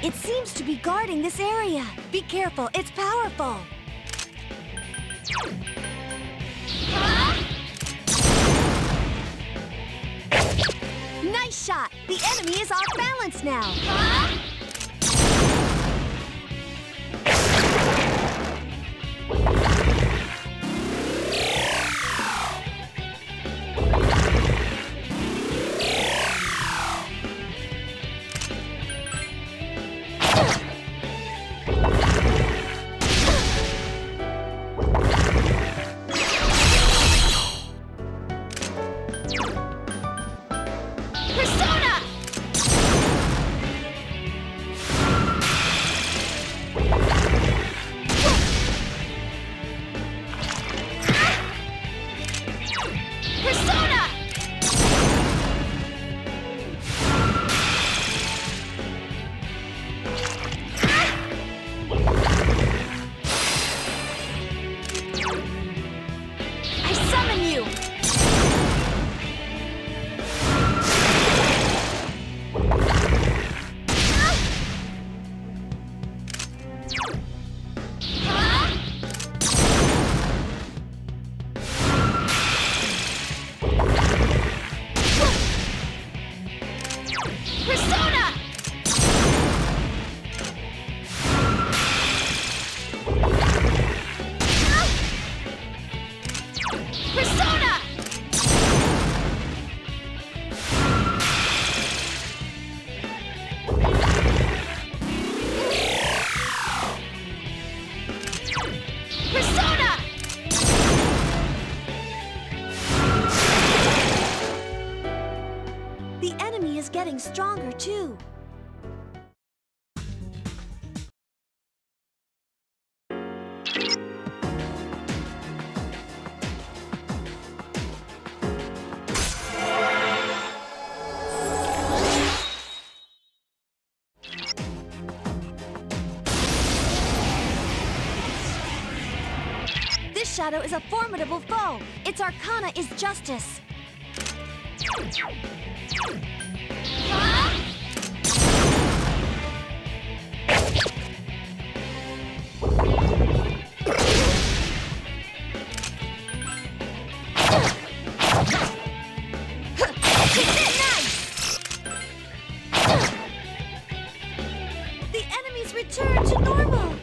It seems to be guarding this area. Be careful, it's powerful. Nice shot! The enemy is off balance now. Getting stronger too. This shadow is a formidable foe. Its arcana is justice. The enemies return to normal.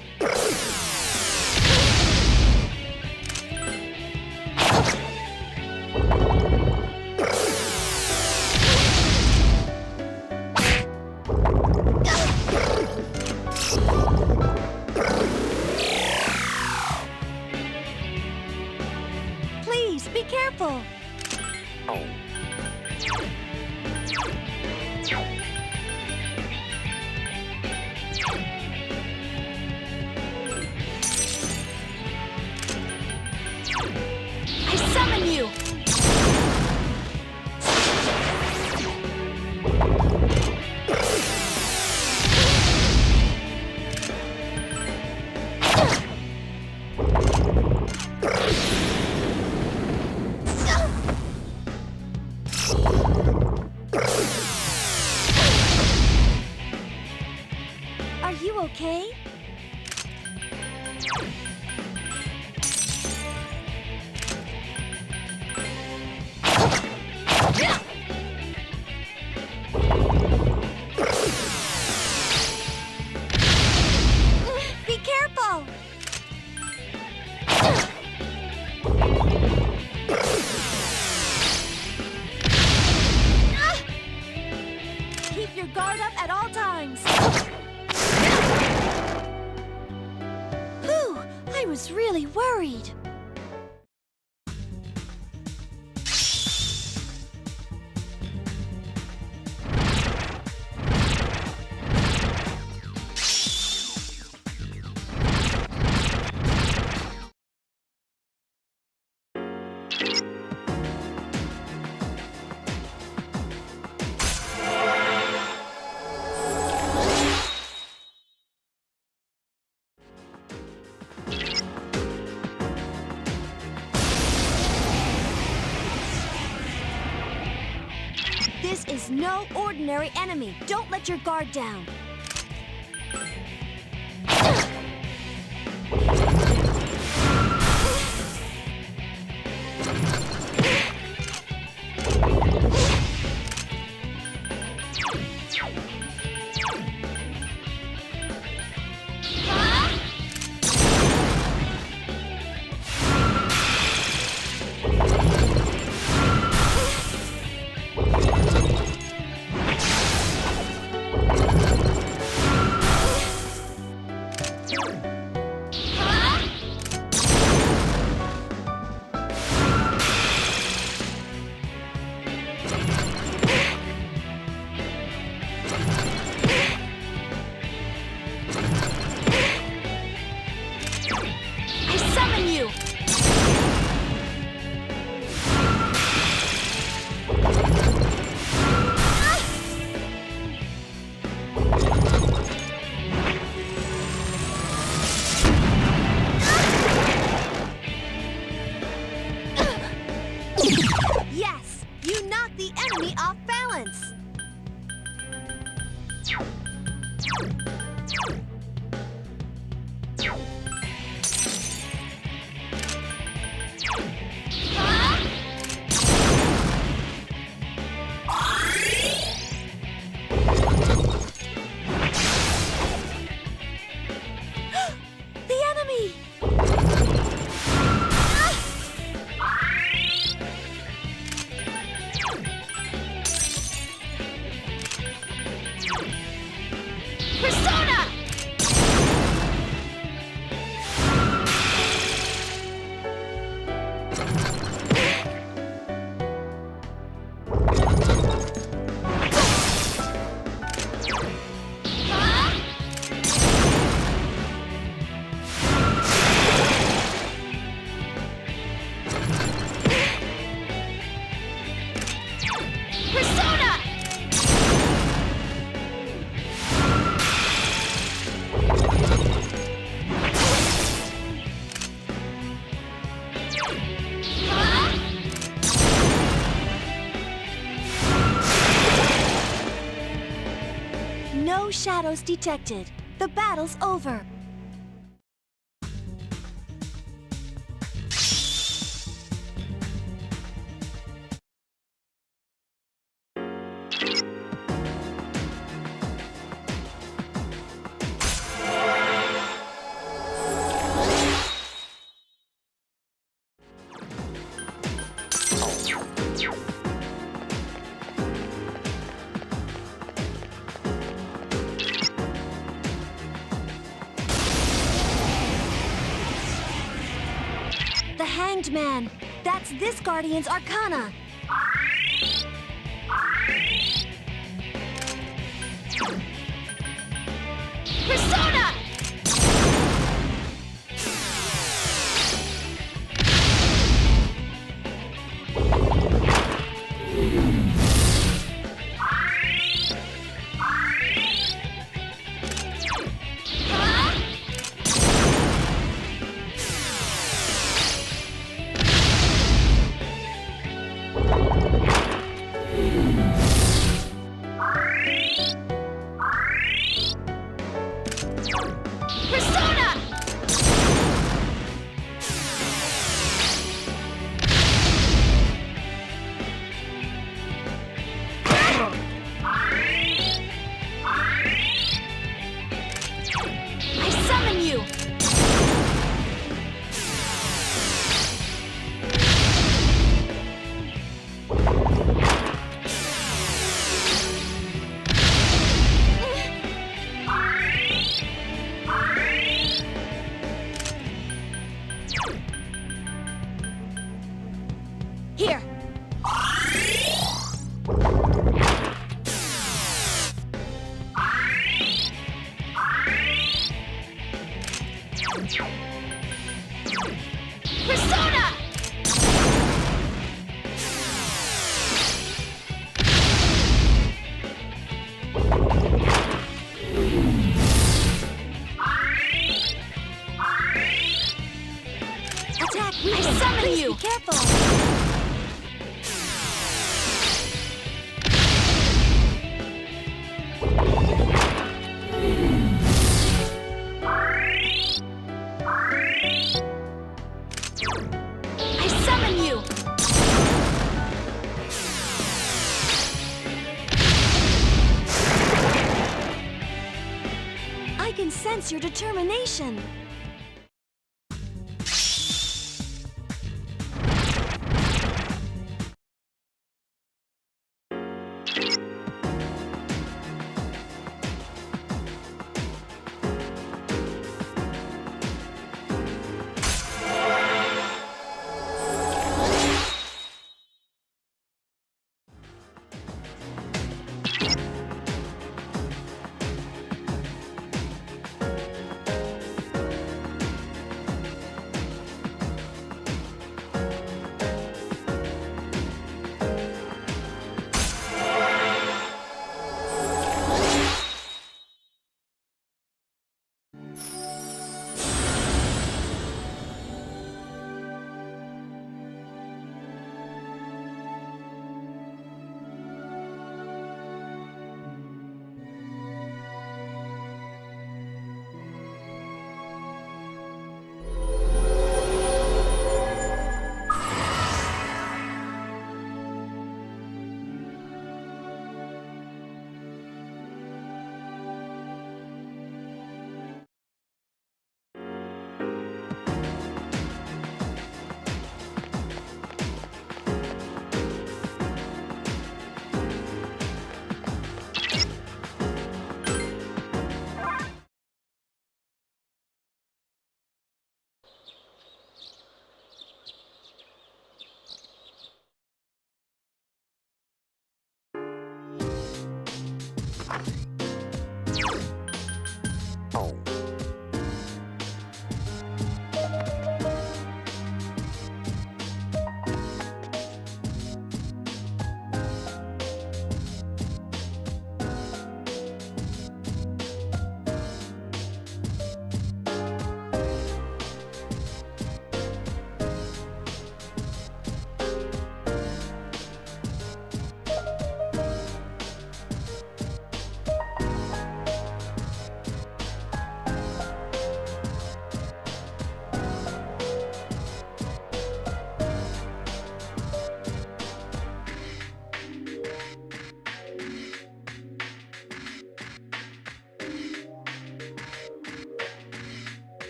Please be careful. I summon you! Are you okay? Be careful! Keep your guard up at all times. Whew, I was really worried. This is no ordinary enemy. Don't let your guard down. Yes! You knocked the enemy off balance! The enemy! Persona! Persona! No shadows detected. The battle's over. The Hanged Man. That's this Guardian's Arcana. Persona! sense your determination.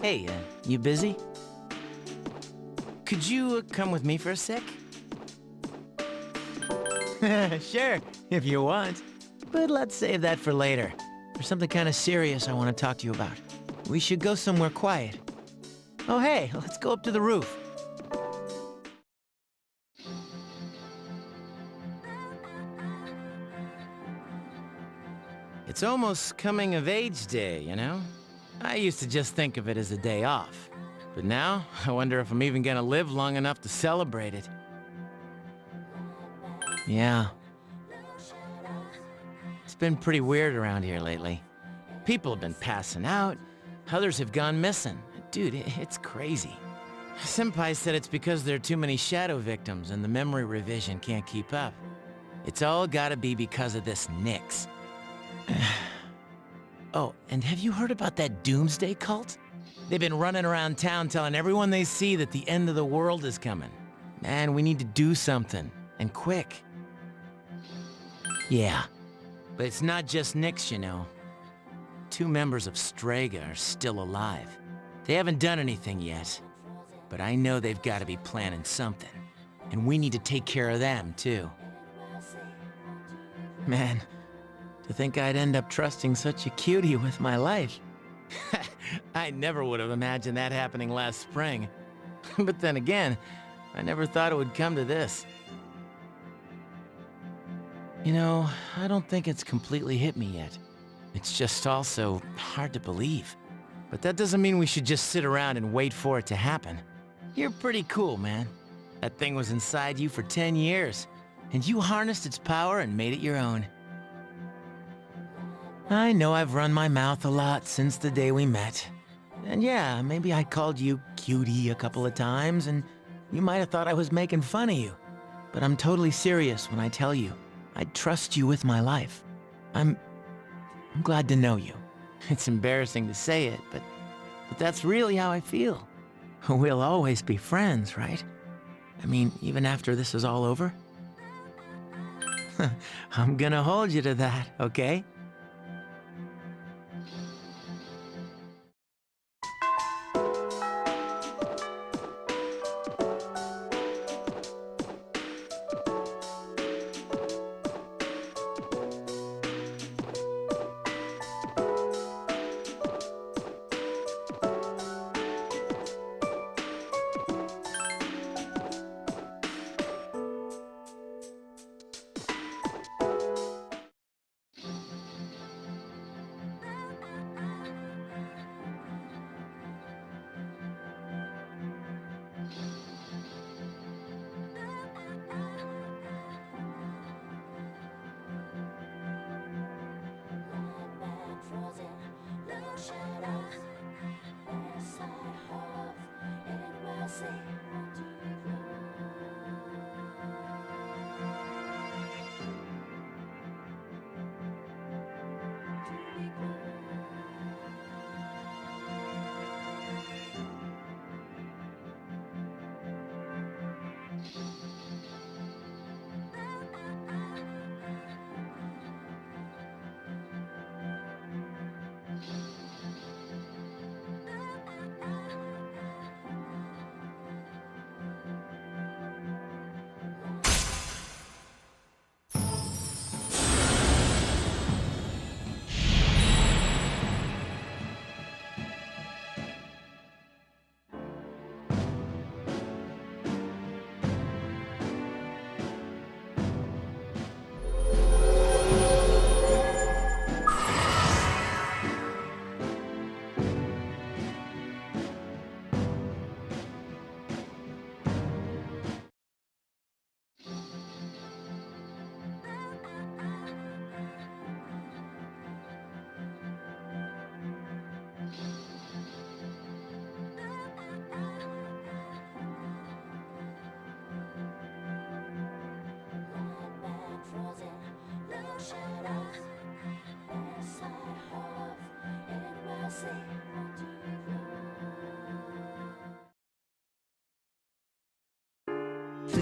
Hey, you busy? Could you come with me for a sec? Sure, if you want. But let's save that for later. There's something kind of serious I want to talk to you about. We should go somewhere quiet. Oh hey, let's go up to the roof. It's almost coming of age day, you know? I used to just think of it as a day off. But now, I wonder if I'm even gonna live long enough to celebrate it. Yeah. It's been pretty weird around here lately. People have been passing out, others have gone missing. Dude, it's crazy. Senpai said it's because there are too many shadow victims and the memory revision can't keep up. It's all gotta be because of this Nyx. Oh, and have you heard about that doomsday cult? They've been running around town telling everyone they see that the end of the world is coming. Man, we need to do something, and quick. Yeah, but it's not just Nyx, you know. 2 members of Strega are still alive. They haven't done anything yet, but I know they've got to be planning something. And we need to take care of them, too. Man, to think I'd end up trusting such a cutie with my life. I never would have imagined that happening last spring. But then again, I never thought it would come to this. You know, I don't think it's completely hit me yet. It's just also hard to believe. But that doesn't mean we should just sit around and wait for it to happen. You're pretty cool, man. That thing was inside you for 10 years, and you harnessed its power and made it your own. I know I've run my mouth a lot since the day we met. And yeah, maybe I called you cutie a couple of times, and you might have thought I was making fun of you. But I'm totally serious when I tell you, I trust you with my life. I'm glad to know you. It's embarrassing to say it, but that's really how I feel. We'll always be friends, right? I mean, even after this is all over? I'm gonna hold you to that, okay?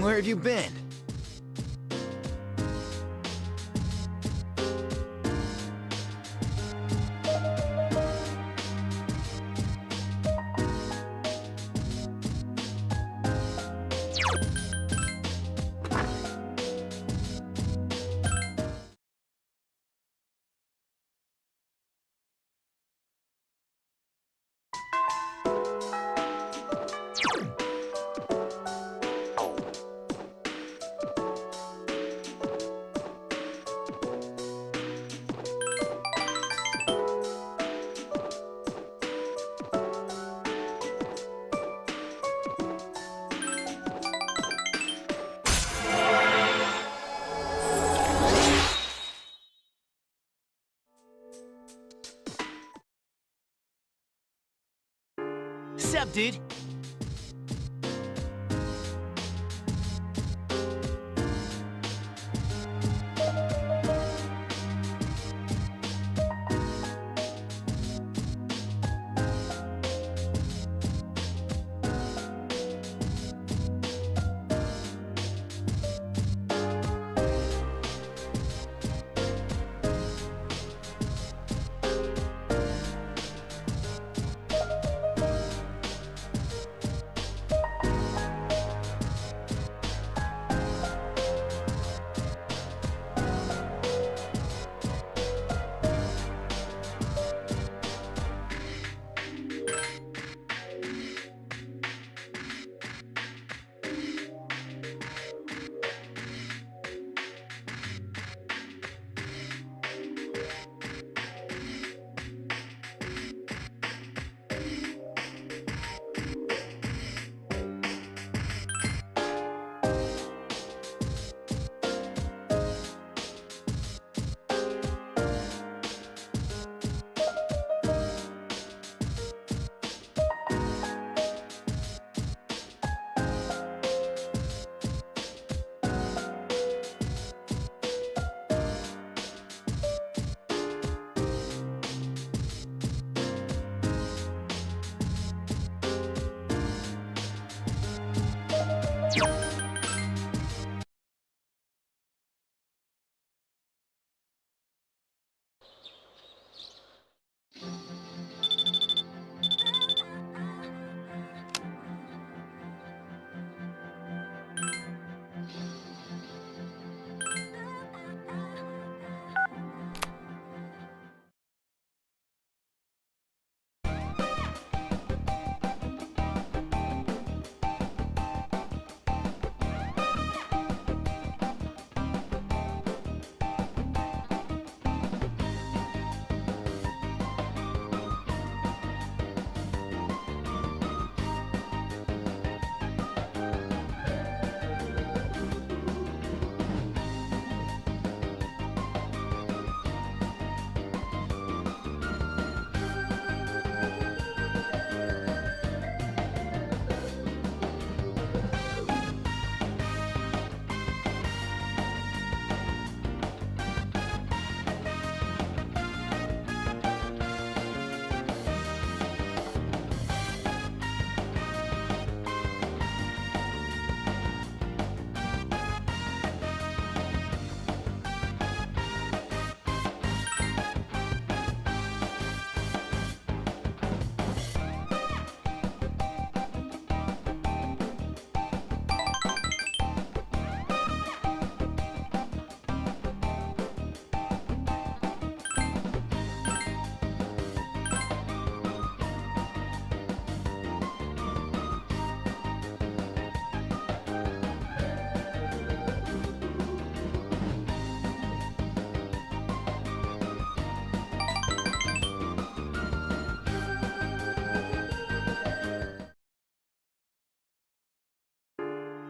Where have you been? accepted.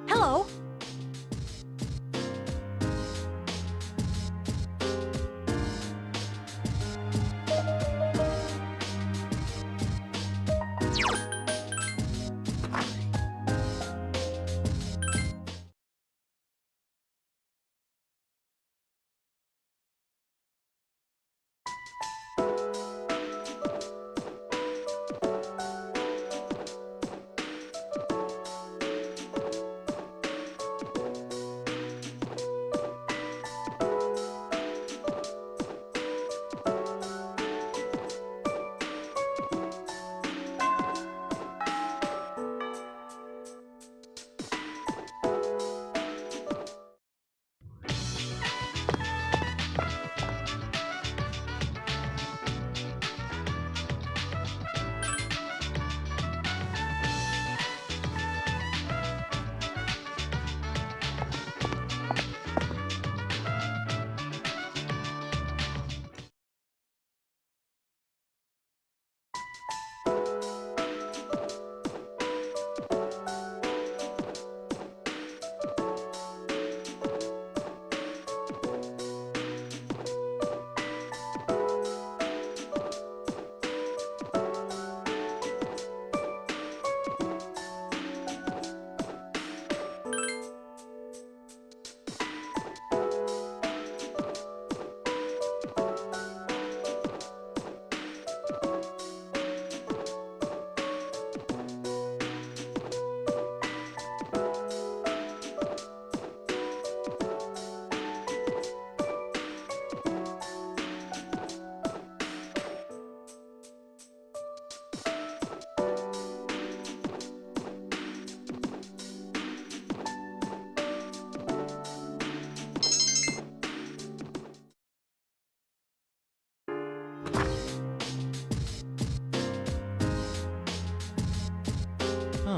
Hello.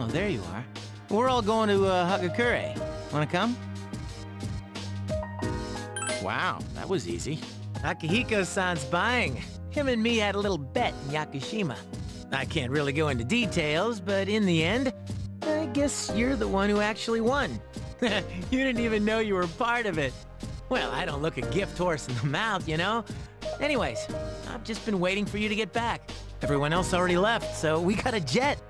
there you are. We're all going to Hagakure. Wanna come? Wow, that was easy. Akihiko-san's buying. Him and me had a little bet in Yakushima. I can't really go into details, but in the end, I guess you're the one who actually won. You didn't even know you were part of it. Well, I don't look a gift horse in the mouth, you know? Anyways, I've just been waiting for you to get back. Everyone else already left, so we got a jet.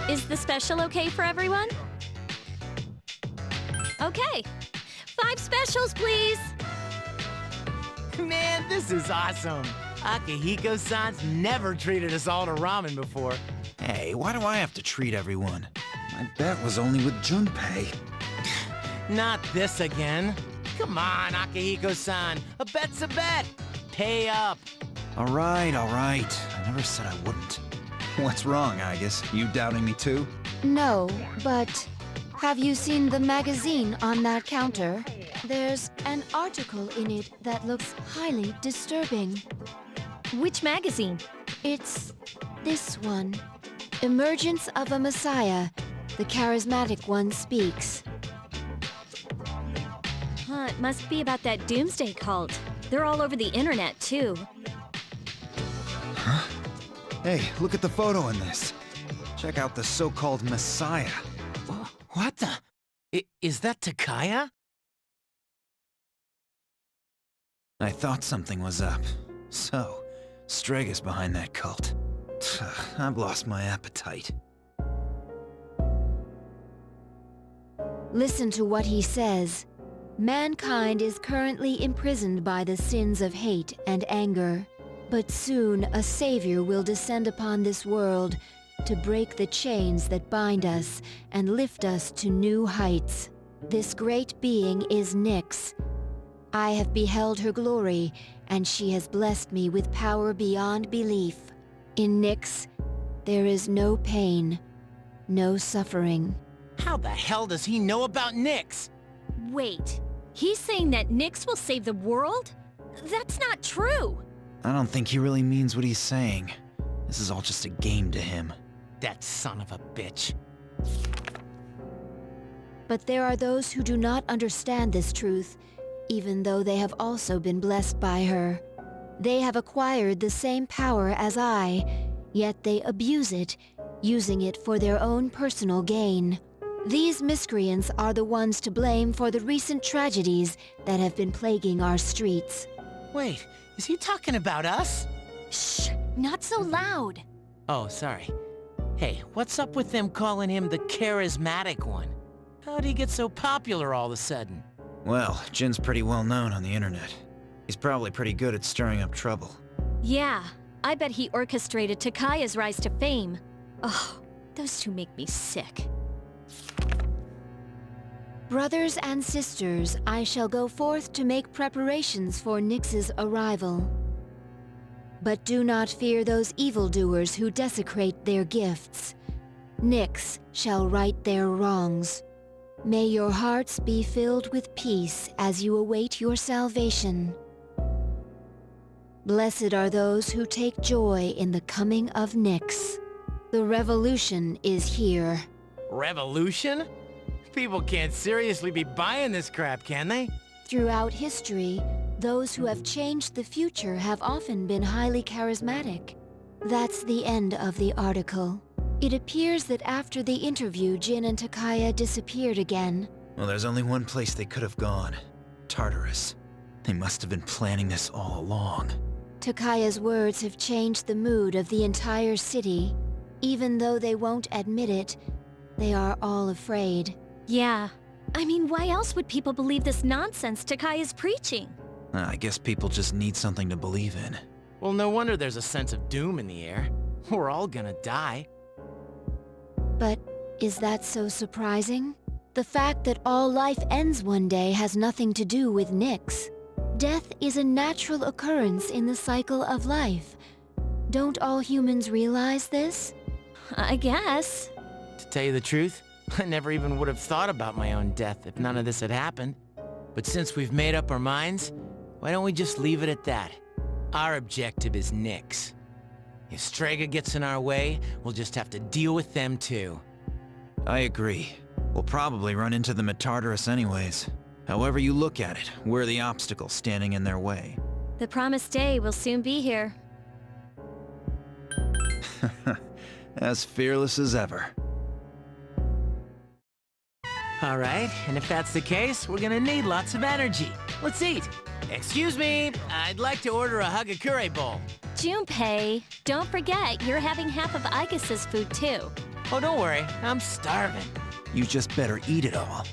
Is the special okay for everyone? Okay. 5 specials, please. Man, this is awesome. Akihiko-san's never treated us all to ramen before. Hey, why do I have to treat everyone? My bet was only with Junpei. Not this again. Come on, Akihiko-san. A bet's a bet. Pay up. All right. I never said I wouldn't. What's wrong, Aegis? You doubting me too? No, but have you seen the magazine on that counter? There's an article in it that looks highly disturbing. Which magazine? It's this one. Emergence of a Messiah. The charismatic one speaks. Huh, it must be about that doomsday cult. They're all over the internet, too. Huh? Hey, look at the photo in this. Check out the so-called Messiah. What the? Is that Takaya? I thought something was up. So, Strega's behind that cult. I've lost my appetite. Listen to what he says. Mankind is currently imprisoned by the sins of hate and anger. But soon a savior will descend upon this world to break the chains that bind us and lift us to new heights. This great being is Nyx. I have beheld her glory, and she has blessed me with power beyond belief. In Nyx, there is no pain, no suffering. How the hell does he know about Nyx? Wait, he's saying that Nyx will save the world? That's not true! I don't think he really means what he's saying. This is all just a game to him. That son of a bitch. But there are those who do not understand this truth, even though they have also been blessed by her. They have acquired the same power as I, yet they abuse it, using it for their own personal gain. These miscreants are the ones to blame for the recent tragedies that have been plaguing our streets. Wait, is he talking about us? Shh, not so loud. Oh, sorry. Hey, what's up with them calling him the charismatic one? How'd he get so popular all of a sudden? Well, Jin's pretty well known on the internet. He's probably pretty good at stirring up trouble. Yeah, I bet he orchestrated Takaya's rise to fame. Ugh, those two make me sick. Brothers and sisters, I shall go forth to make preparations for Nyx's arrival. But do not fear those evildoers who desecrate their gifts. Nyx shall right their wrongs. May your hearts be filled with peace as you await your salvation. Blessed are those who take joy in the coming of Nyx. The revolution is here. Revolution? People can't seriously be buying this crap, can they? Throughout history, those who have changed the future have often been highly charismatic. That's the end of the article. It appears that after the interview, Jin and Takaya disappeared again. Well, there's only one place they could have gone. Tartarus. They must have been planning this all along. Takaya's words have changed the mood of the entire city. Even though they won't admit it, they are all afraid. Yeah. I mean, why else would people believe this nonsense Takaya's preaching? I guess people just need something to believe in. Well, no wonder there's a sense of doom in the air. We're all gonna die. But is that so surprising? The fact that all life ends one day has nothing to do with Nyx. Death is a natural occurrence in the cycle of life. Don't all humans realize this? I guess. To tell you the truth, I never even would have thought about my own death if none of this had happened. But since we've made up our minds, why don't we just leave it at that? Our objective is Nyx. If Strega gets in our way, we'll just have to deal with them too. I agree. We'll probably run into them at Tartarus anyways. However you look at it, we're the obstacle standing in their way. The promised day will soon be here. As fearless as ever. All right, and if that's the case, we're gonna need lots of energy. Let's eat. Excuse me, I'd like to order a Hagakure bowl. Junpei, don't forget you're having half of Aigis' food too. Oh, don't worry, I'm starving. You just better eat it all.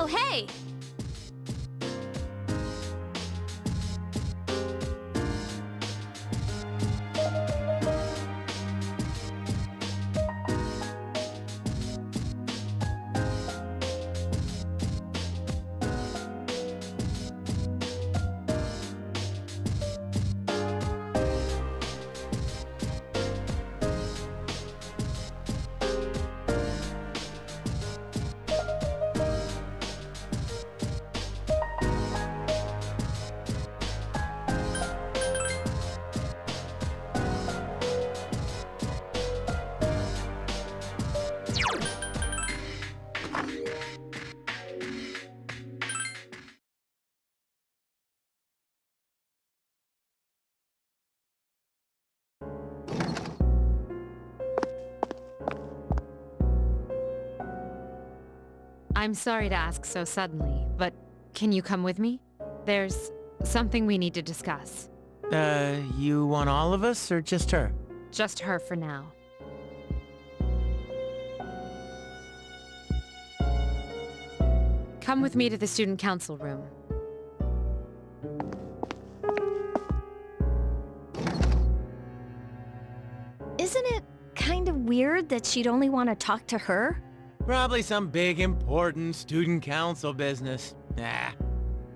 Oh, hey! I'm sorry to ask so suddenly, but can you come with me? There's something we need to discuss. You want all of us, or just her? Just her for now. Come with me to the student council room. Isn't it kind of weird that she'd only want to talk to her? Probably some big, important student council business. Ah.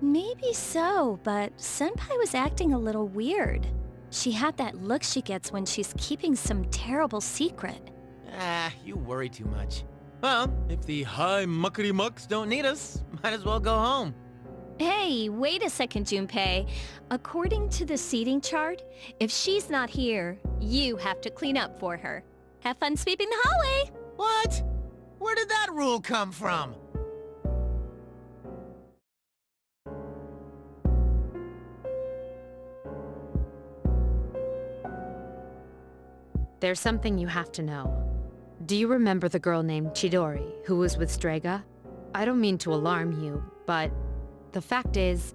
Maybe so, but Senpai was acting a little weird. She had that look she gets when she's keeping some terrible secret. You worry too much. Well, if the high muckety mucks don't need us, might as well go home. Hey, wait a second, Junpei. According to the seating chart, if she's not here, you have to clean up for her. Have fun sweeping the hallway! What? Where did that rule come from? There's something you have to know. Do you remember the girl named Chidori, who was with Strega? I don't mean to alarm you, but the fact is,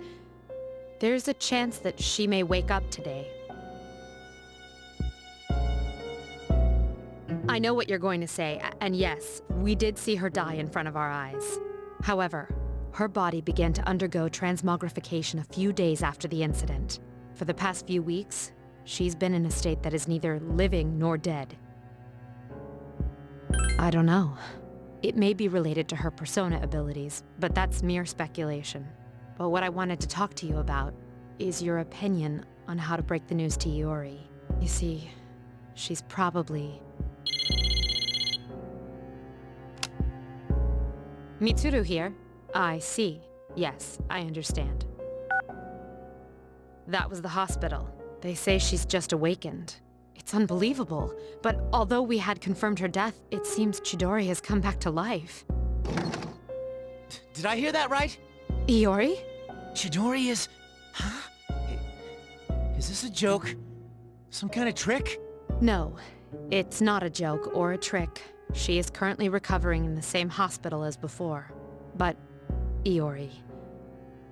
there's a chance that she may wake up today. I know what you're going to say, and yes, we did see her die in front of our eyes. However, her body began to undergo transmogrification a few days after the incident. For the past few weeks, she's been in a state that is neither living nor dead. I don't know. It may be related to her persona abilities, but that's mere speculation. But what I wanted to talk to you about is your opinion on how to break the news to Iori. You see, she's probably... Mitsuru here. I see. Yes, I understand. That was the hospital. They say she's just awakened. It's unbelievable, but although we had confirmed her death, it seems Chidori has come back to life. Did I hear that right? Iori? Chidori is... Huh? Is this a joke? Some kind of trick? No, it's not a joke or a trick. She is currently recovering in the same hospital as before. But, Iori,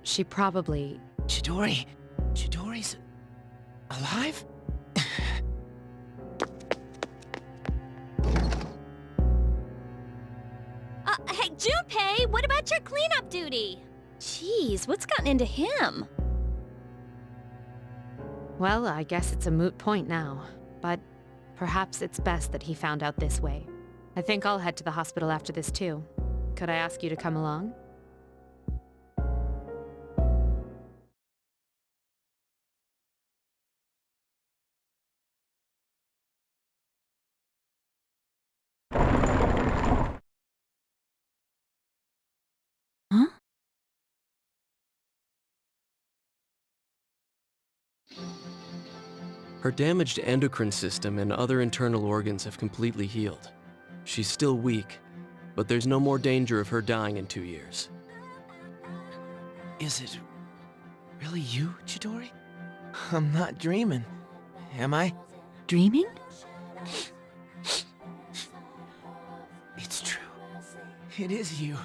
she probably... Chidori's... alive? Hey, Junpei, what about your cleanup duty? Jeez, what's gotten into him? Well, I guess it's a moot point now. But perhaps it's best that he found out this way. I think I'll head to the hospital after this too. Could I ask you to come along? Huh? Her damaged endocrine system and other internal organs have completely healed. She's still weak, but there's no more danger of her dying in 2 years. Is it really you, Chidori? I'm not dreaming, am I? Dreaming? It's true. It is you.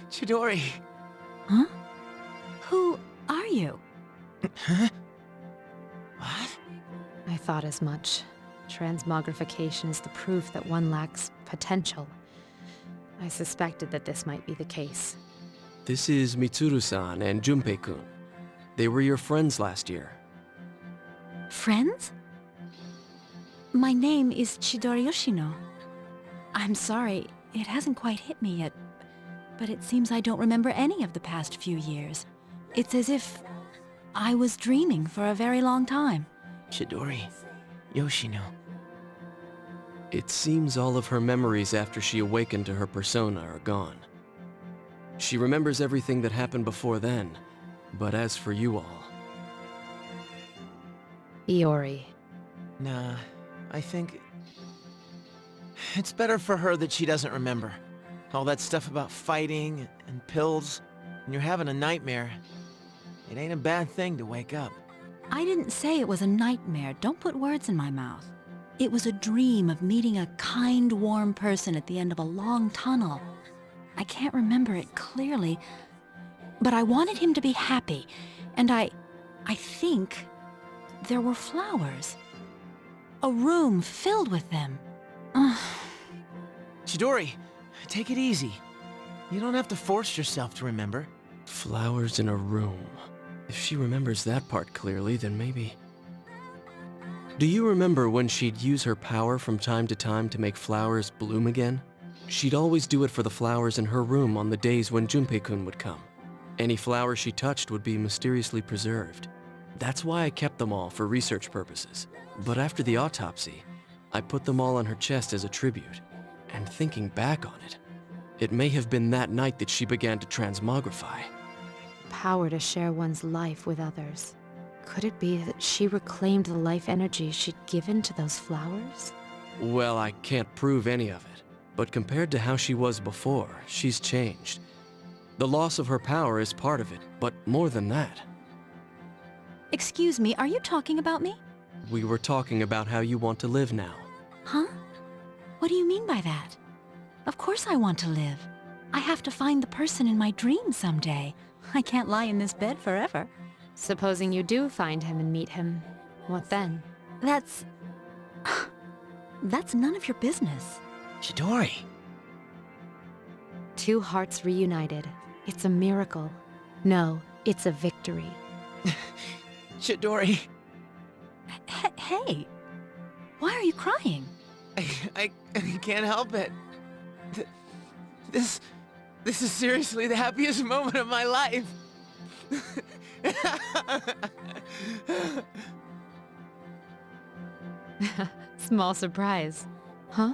Chidori. Huh? Who are you? Huh? What? I thought as much. Transmogrification is the proof that one lacks potential. I suspected that this might be the case. This is Mitsuru-san and Junpei-kun. They were your friends last year. Friends? My name is Chidori Yoshino. I'm sorry, it hasn't quite hit me yet, but it seems I don't remember any of the past few years. It's as if I was dreaming for a very long time. Chidori. Yoshino. It seems all of her memories after she awakened to her persona are gone. She remembers everything that happened before then, but as for you all... Iori. Nah, I think... it's better for her that she doesn't remember. All that stuff about fighting and pills, and you're having a nightmare. It ain't a bad thing to wake up. I didn't say it was a nightmare. Don't put words in my mouth. It was a dream of meeting a kind, warm person at the end of a long tunnel. I can't remember it clearly, but I wanted him to be happy, and I think there were flowers. A room filled with them. Chidori, take it easy. You don't have to force yourself to remember. Flowers in a room. If she remembers that part clearly, then maybe... Do you remember when she'd use her power from time to time to make flowers bloom again? She'd always do it for the flowers in her room on the days when Junpei-kun would come. Any flower she touched would be mysteriously preserved. That's why I kept them all for research purposes. But after the autopsy, I put them all on her chest as a tribute. And thinking back on it, it may have been that night that she began to transmogrify. Power to share one's life with others. Could it be that she reclaimed the life energy she'd given to those flowers? Well, I can't prove any of it. But compared to how she was before, she's changed. The loss of her power is part of it, but more than that. Excuse me, are you talking about me? We were talking about how you want to live now. Huh? What do you mean by that? Of course I want to live. I have to find the person in my dreams someday. I can't lie in this bed forever. Supposing you do find him and meet him, what then? That's none of your business. Chidori. Two hearts reunited. It's a miracle. No, it's a victory. Chidori. Hey, why are you crying? I can't help it. This is seriously the happiest moment of my life. Small surprise. Huh?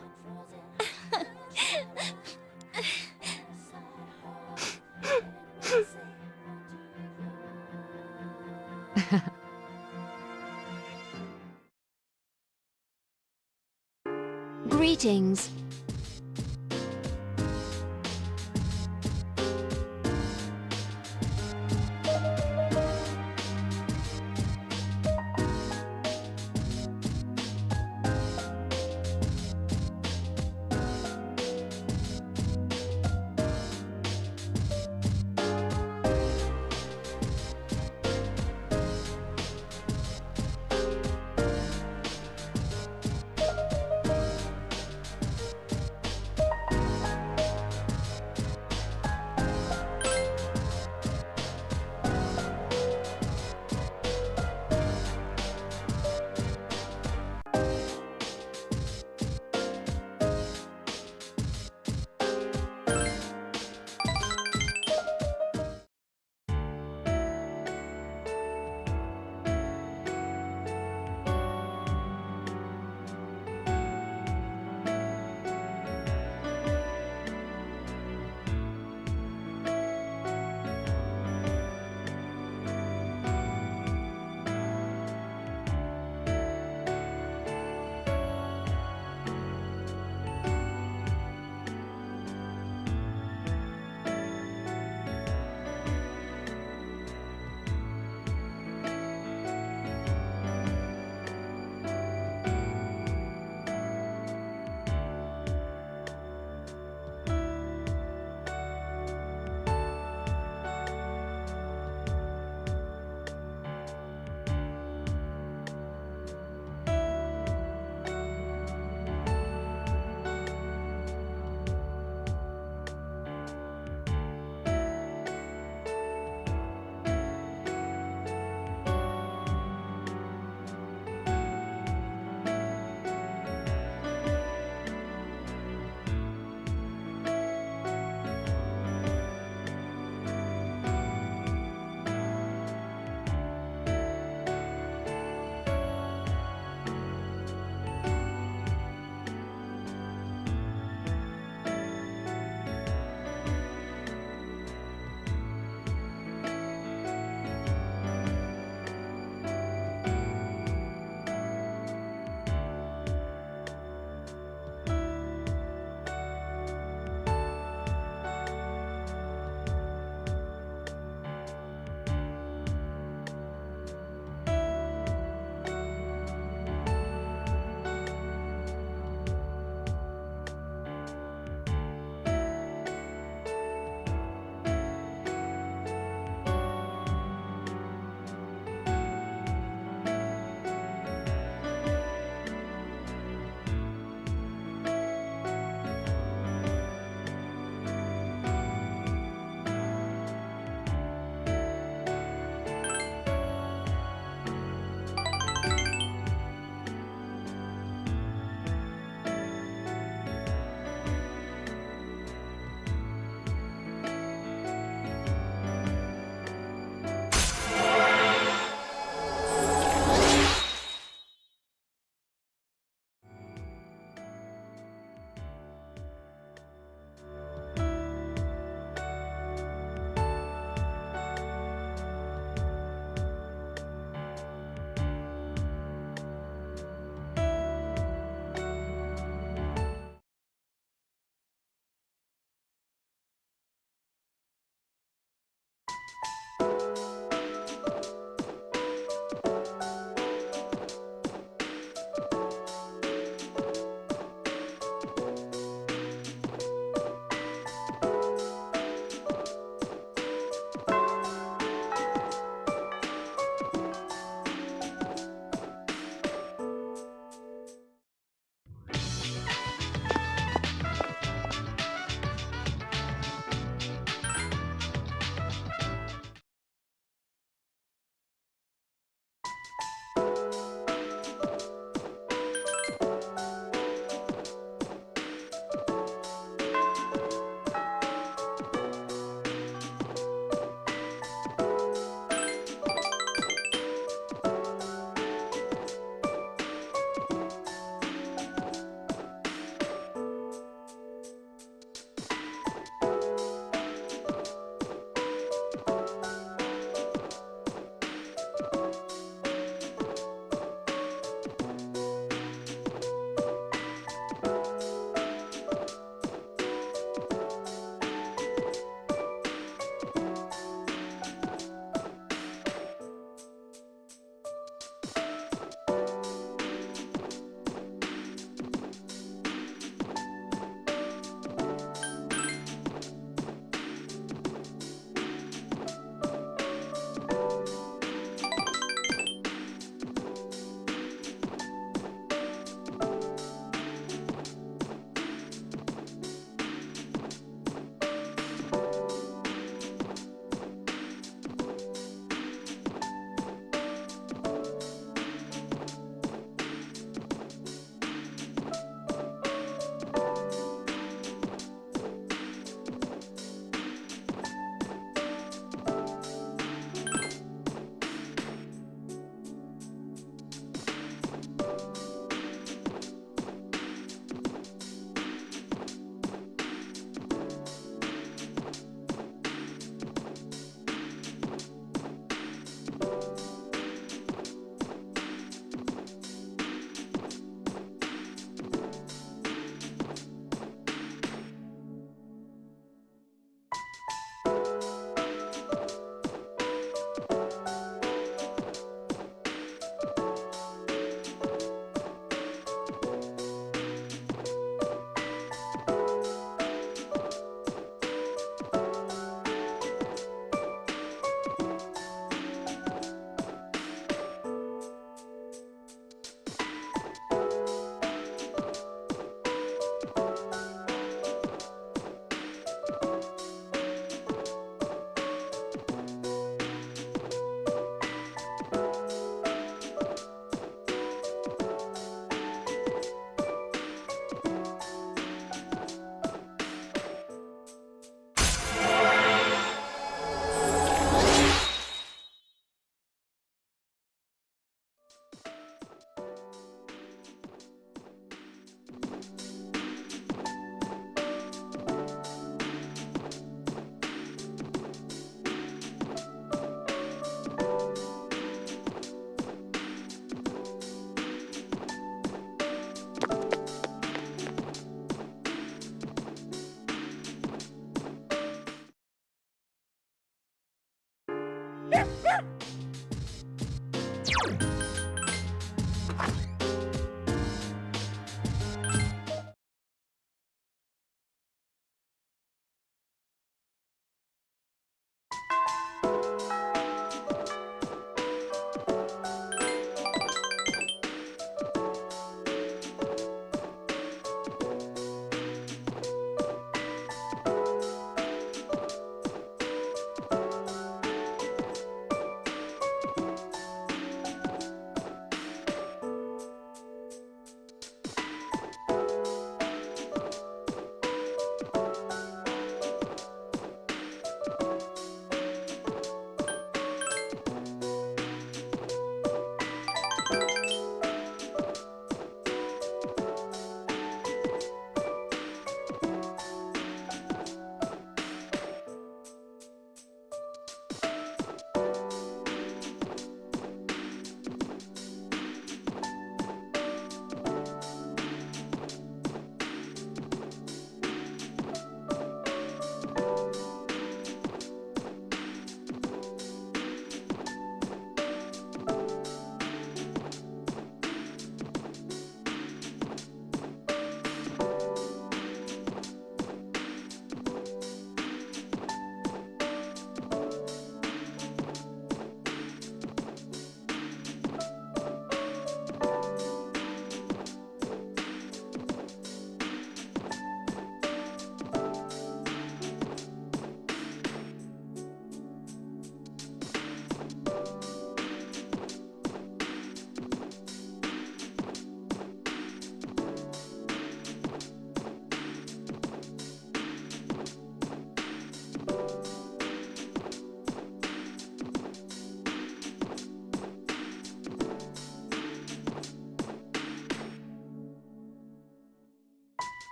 Greetings.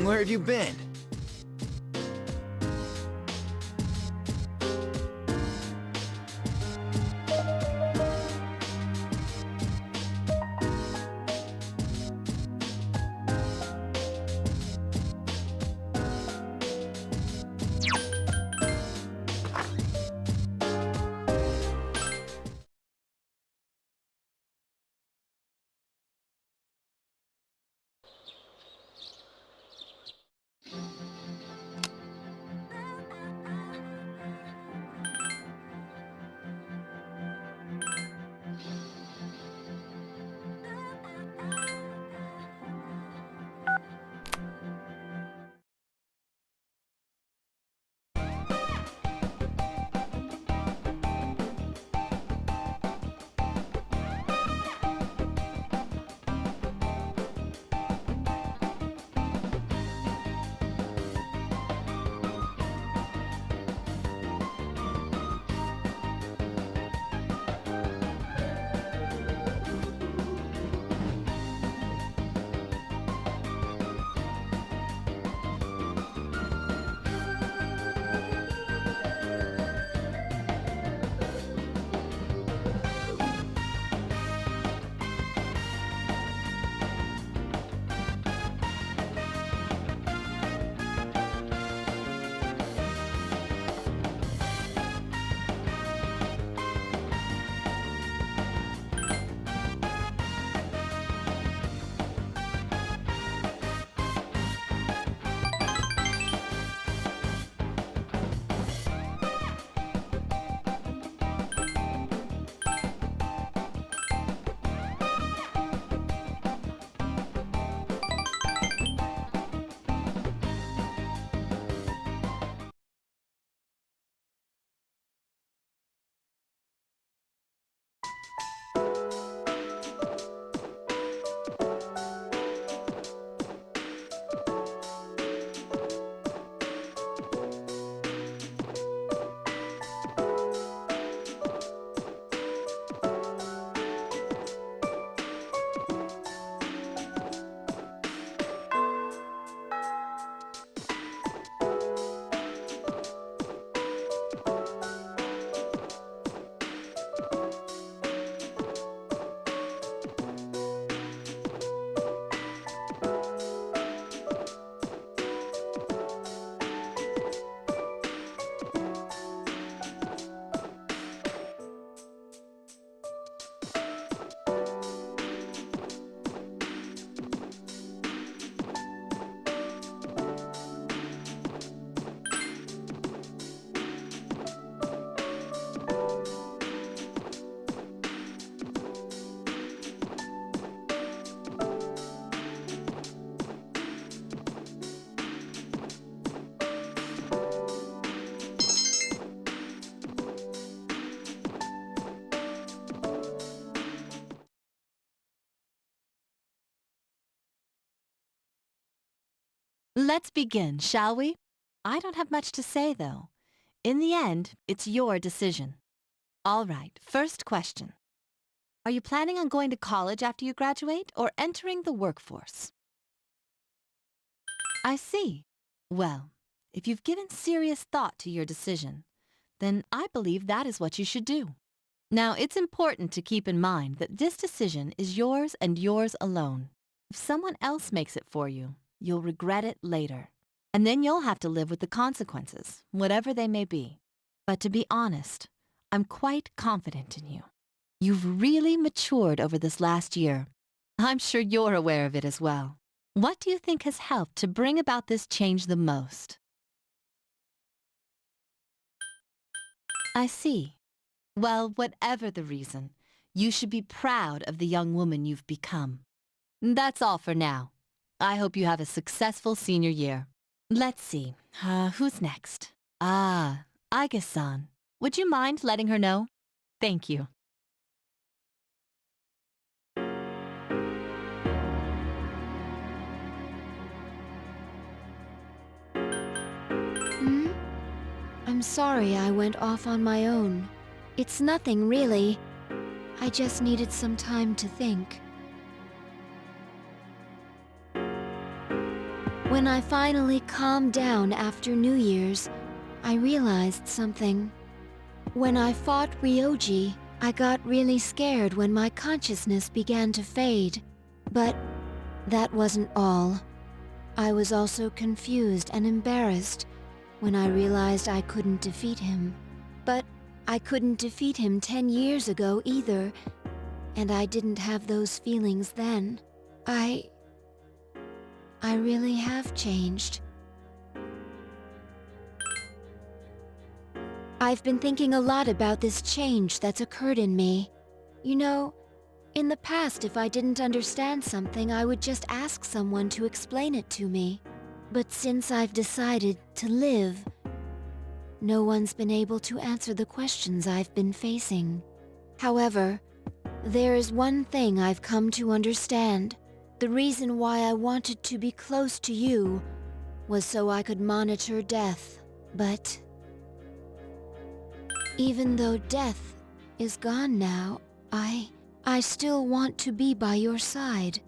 Where have you been? Let's begin, shall we? I don't have much to say, though. In the end, it's your decision. All right, first question. Are you planning on going to college after you graduate or entering the workforce? I see. Well, if you've given serious thought to your decision, then I believe that is what you should do. Now, it's important to keep in mind that this decision is yours and yours alone. If someone else makes it for you, you'll regret it later. And then you'll have to live with the consequences, whatever they may be. But to be honest, I'm quite confident in you. You've really matured over this last year. I'm sure you're aware of it as well. What do you think has helped to bring about this change the most? I see. Well, whatever the reason, you should be proud of the young woman you've become. That's all for now. I hope you have a successful senior year. Let's see, who's next? Aigis-san. Would you mind letting her know? Thank you. I'm sorry I went off on my own. It's nothing, really. I just needed some time to think. When I finally calmed down after New Year's, I realized something. When I fought Ryoji, I got really scared when my consciousness began to fade. But that wasn't all. I was also confused and embarrassed when I realized I couldn't defeat him. But I couldn't defeat him 10 years ago either, and I didn't have those feelings then. I really have changed. I've been thinking a lot about this change that's occurred in me. You know, in the past, if I didn't understand something, I would just ask someone to explain it to me. But since I've decided to live, no one's been able to answer the questions I've been facing. However, there is one thing I've come to understand. The reason why I wanted to be close to you was so I could monitor death. But even though death is gone now, I still want to be by your side.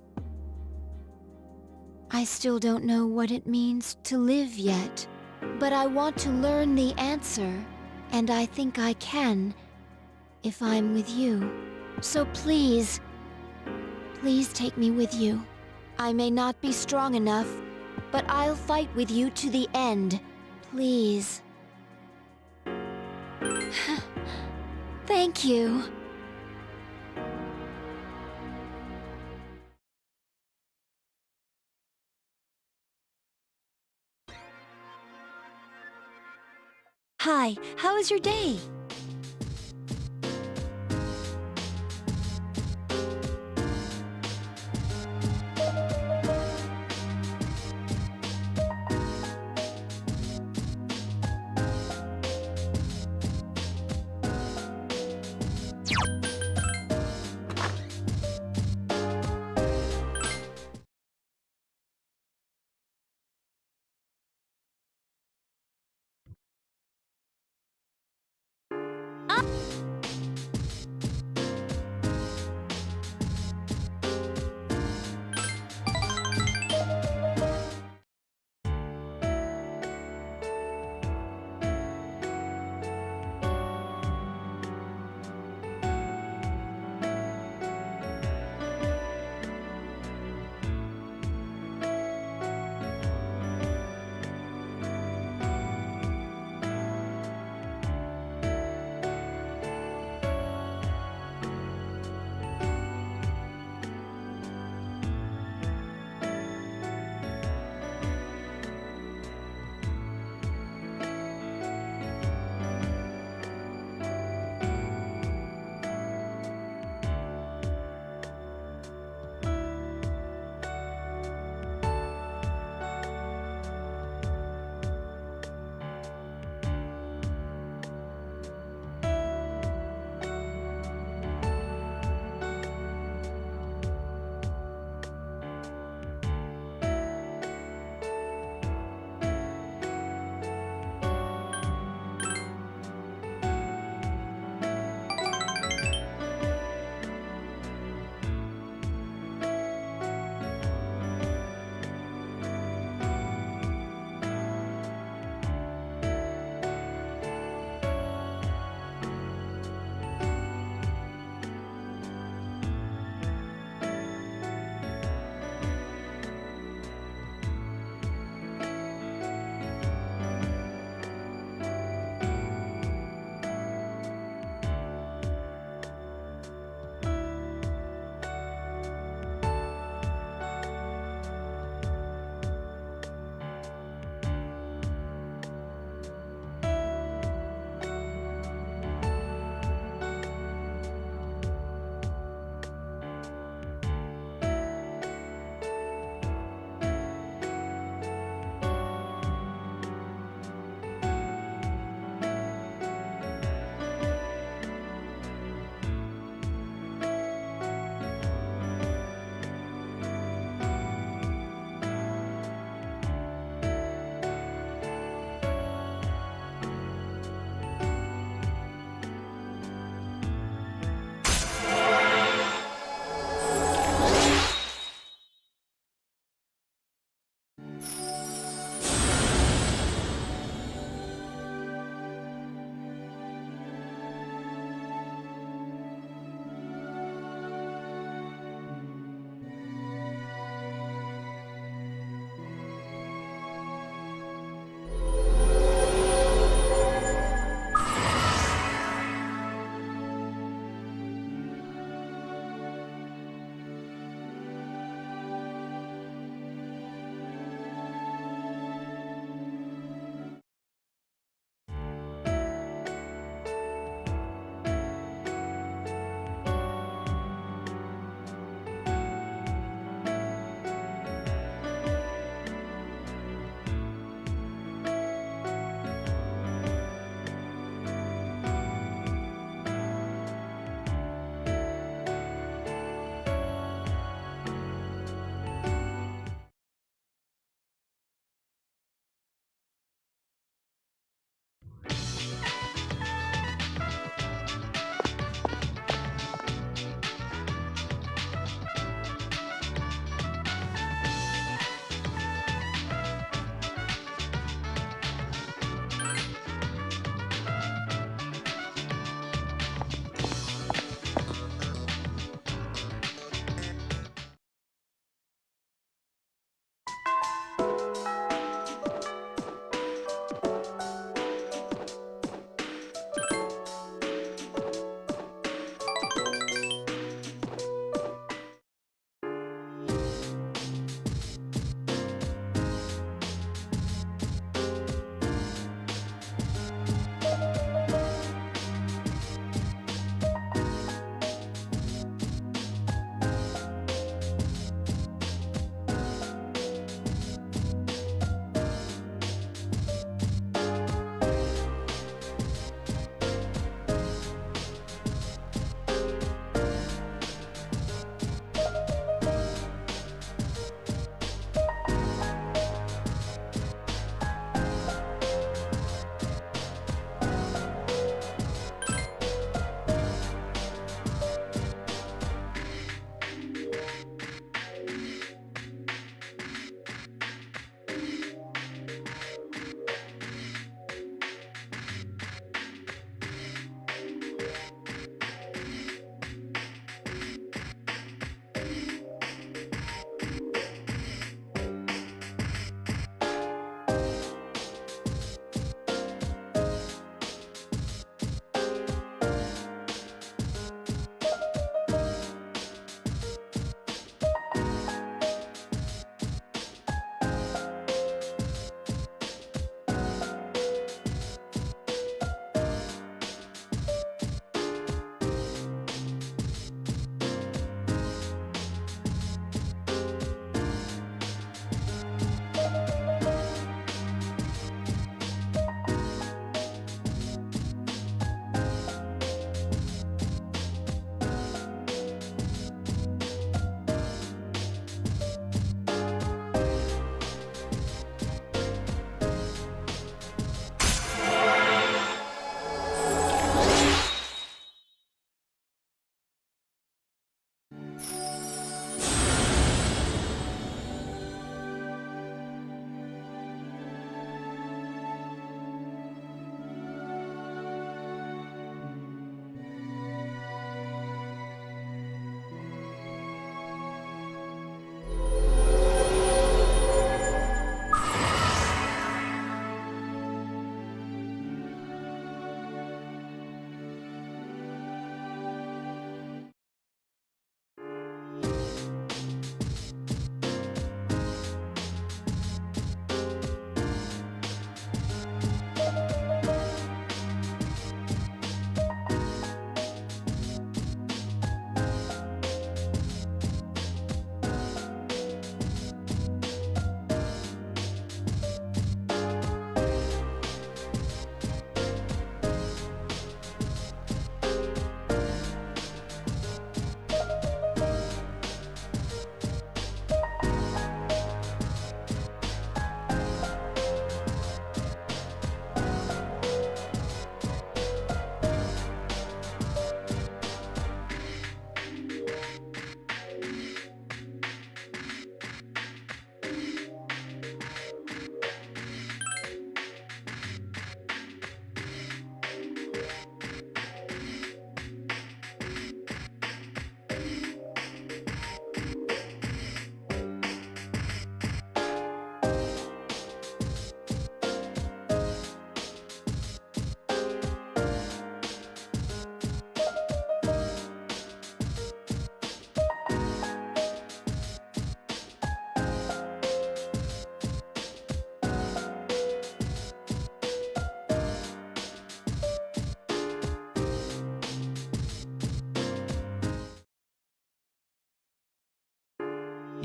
I still don't know what it means to live yet, but I want to learn the answer, and I think I can if I'm with you. So please, please take me with you. I may not be strong enough, but I'll fight with you to the end. Please. Thank you. Hi, how was your day?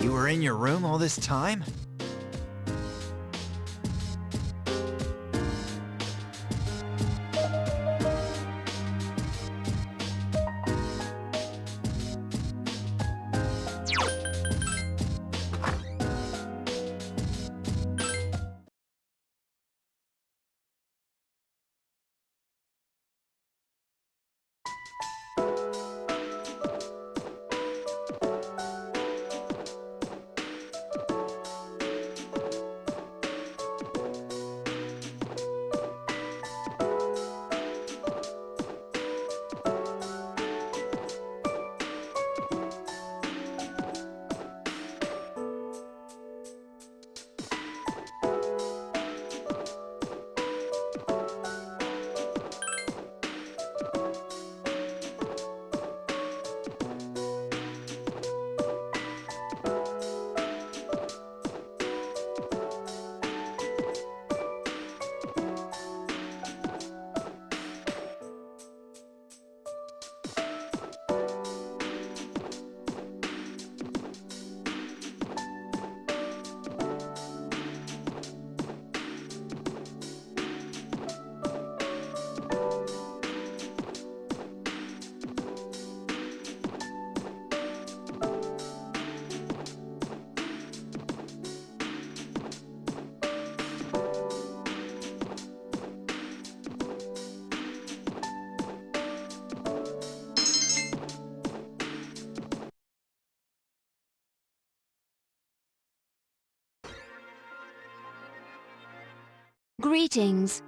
You were in your room all this time? Greetings.